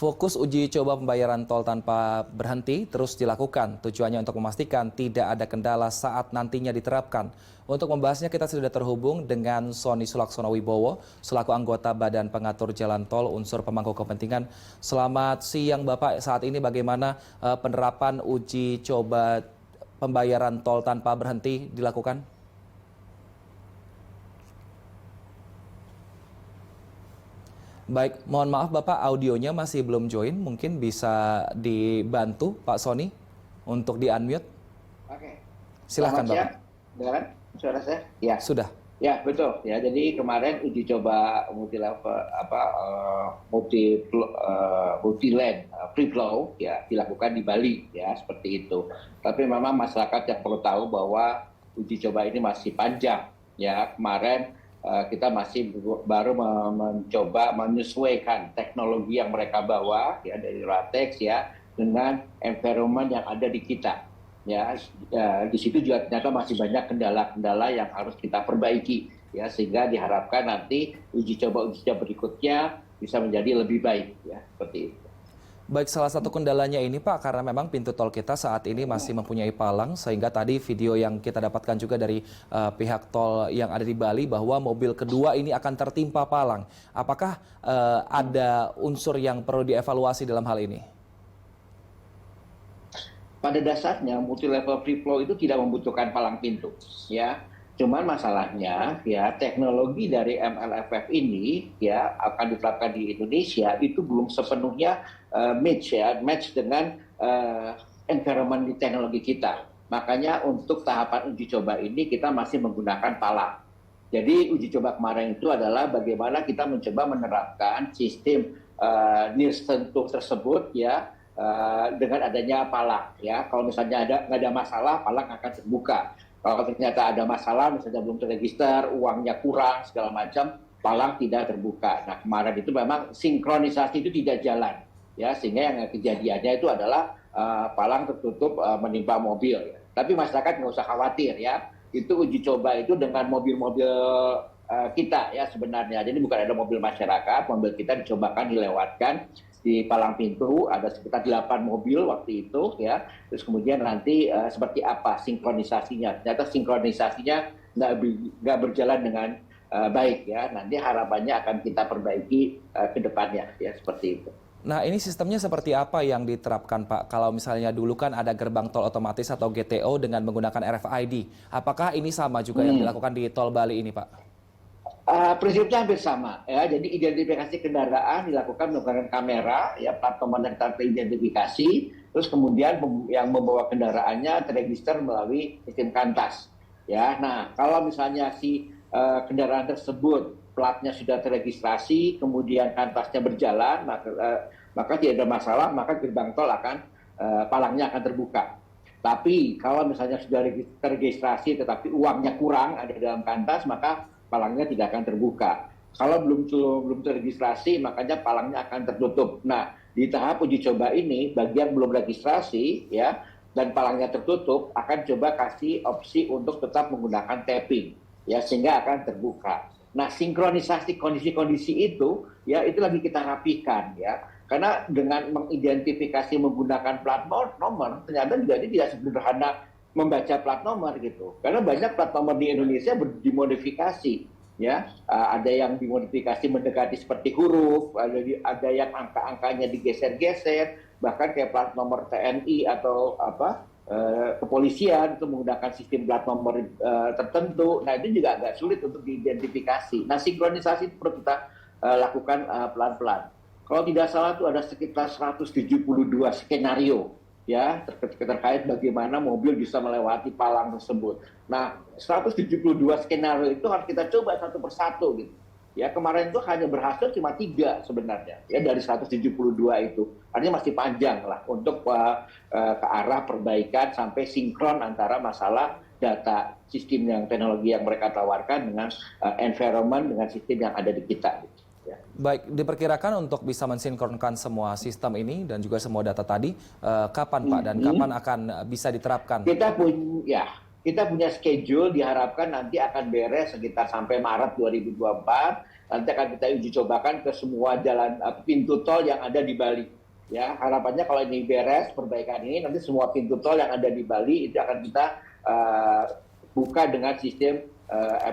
Fokus uji coba pembayaran tol tanpa berhenti terus dilakukan. Tujuannya untuk memastikan tidak ada kendala saat nantinya diterapkan. Untuk membahasnya kita sudah terhubung dengan Sony Sulaksono Wibowo, selaku anggota Badan Pengatur Jalan Tol unsur pemangku kepentingan. Selamat siang Bapak, saat ini bagaimana penerapan uji coba pembayaran tol tanpa berhenti dilakukan? Baik, mohon maaf Bapak, audionya masih belum join. Mungkin bisa dibantu Pak Sony untuk di-unmute. Oke. Silakan Selamat siang. Bapak. Dengar suara saya? Ya. Sudah. Ya, betul. Ya, jadi kemarin uji coba multi level multi lane free flow ya dilakukan di Bali ya, seperti itu. Tapi memang masyarakat yang perlu tahu bahwa uji coba ini masih panjang ya. Kemarin kita masih baru mencoba menyesuaikan teknologi yang mereka bawa ya dari Ratex ya dengan environment yang ada di kita ya. Di situ juga ternyata masih banyak kendala-kendala yang harus kita perbaiki ya, sehingga diharapkan nanti uji coba berikutnya bisa menjadi lebih baik ya, seperti itu. Baik, salah satu kendalanya ini Pak, karena memang pintu tol kita saat ini masih mempunyai palang, sehingga tadi video yang kita dapatkan juga dari pihak tol yang ada di Bali bahwa mobil kedua ini akan tertimpa palang. Apakah ada unsur yang perlu dievaluasi dalam hal ini? Pada dasarnya multi level free flow itu tidak membutuhkan palang pintu ya. Cuman masalahnya ya, teknologi dari MLFF ini ya akan diterapkan di Indonesia itu belum sepenuhnya match dengan environment di teknologi kita. Makanya untuk tahapan uji coba ini kita masih menggunakan palang. Jadi uji coba kemarin itu adalah bagaimana kita mencoba menerapkan sistem near sentuh tersebut ya dengan adanya palang ya. Kalau misalnya nggak ada masalah, palang akan terbuka. Kalau ternyata ada masalah, misalnya belum terregister, uangnya kurang, segala macam, palang tidak terbuka. Nah, kemarin itu memang sinkronisasi itu tidak jalan, ya, sehingga yang kejadiannya itu adalah palang tertutup menimpa mobil. Ya. Tapi masyarakat nggak usah khawatir, ya. Itu uji coba itu dengan mobil-mobil kita, ya sebenarnya. Jadi bukan ada mobil masyarakat, mobil kita dicobakan dilewatkan di palang pintu, ada sekitar 8 mobil waktu itu ya. Terus kemudian nanti seperti apa sinkronisasinya. Ternyata sinkronisasinya nggak berjalan dengan baik ya. Nanti harapannya akan kita perbaiki ke depannya ya, seperti itu. Nah, ini sistemnya seperti apa yang diterapkan Pak? Kalau misalnya dulu kan ada gerbang tol otomatis atau GTO dengan menggunakan RFID. Apakah ini sama juga yang dilakukan di tol Bali ini Pak? Prinsipnya hampir sama ya. Jadi identifikasi kendaraan dilakukan menggunakan kamera ya, plat nomor yang teridentifikasi, terus kemudian yang membawa kendaraannya terregister melalui sistem Kantas ya. Nah, kalau misalnya si kendaraan tersebut platnya sudah terregistrasi, kemudian Kantasnya berjalan, maka tidak ada masalah, maka gerbang tol akan palangnya akan terbuka. Tapi kalau misalnya sudah terregistrasi tetapi uangnya kurang ada dalam Kantas, maka palangnya tidak akan terbuka. Kalau belum terregistrasi, makanya palangnya akan tertutup. Nah, di tahap uji coba ini, bagian belum registrasi, ya, dan palangnya tertutup, akan coba kasih opsi untuk tetap menggunakan tapping, ya, sehingga akan terbuka. Nah, sinkronisasi kondisi-kondisi itu, ya, itu lagi kita rapikan, ya. Karena dengan mengidentifikasi menggunakan plat nomor, ternyata juga ini tidak sederhana membaca plat nomor gitu, karena banyak plat nomor di Indonesia dimodifikasi ya, ada yang dimodifikasi mendekati seperti huruf, ada yang angka-angkanya digeser-geser, bahkan kayak plat nomor TNI atau kepolisian itu menggunakan sistem plat nomor tertentu. Nah, itu juga agak sulit untuk diidentifikasi. Nah, sinkronisasi itu perlu kita lakukan pelan-pelan. Kalau tidak salah itu ada sekitar 172 skenario ya, terkait bagaimana mobil bisa melewati palang tersebut. Nah, 172 skenario itu harus kita coba satu persatu gitu. Ya, kemarin itu hanya berhasil cuma 3 sebenarnya ya dari 172 itu. Artinya masih panjang lah untuk ke arah perbaikan sampai sinkron antara masalah data sistem yang teknologi yang mereka tawarkan dengan environment dengan sistem yang ada di kita gitu. Ya. Baik, diperkirakan untuk bisa mensinkronkan semua sistem ini dan juga semua data tadi, kapan Pak dan kapan akan bisa diterapkan? Kita punya, ya, kita punya schedule diharapkan nanti akan beres sekitar sampai Maret 2024. Nanti akan kita uji cobakan ke semua jalan pintu tol yang ada di Bali. Ya, harapannya kalau ini beres perbaikan ini, nanti semua pintu tol yang ada di Bali itu akan kita buka dengan sistem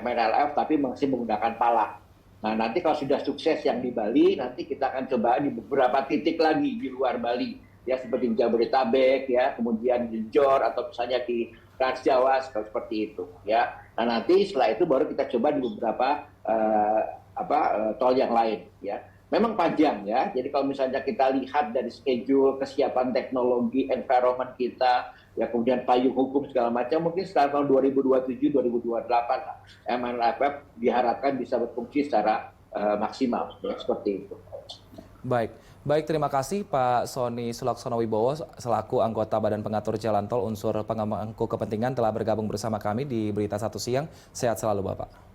MNLF tapi masih menggunakan pala. Nah, nanti kalau sudah sukses yang di Bali, nanti kita akan coba di beberapa titik lagi di luar Bali. Ya, seperti di Jabodetabek, ya, kemudian di Jor, atau misalnya di Trans Jawa, seperti itu. Ya. Nah, nanti setelah itu baru kita coba di beberapa tol yang lain. Ya. Memang panjang, ya. Jadi kalau misalnya kita lihat dari schedule, kesiapan teknologi, environment kita, ya kemudian payung hukum segala macam, mungkin setelah tahun 2027-2028 MNLF diharapkan bisa berfungsi secara maksimal, ya, seperti itu. Baik, terima kasih Pak Sony Sulaksono Wibowo selaku anggota Badan Pengatur Jalan Tol unsur pemangku kepentingan telah bergabung bersama kami di Berita Satu Siang. Sehat selalu Bapak.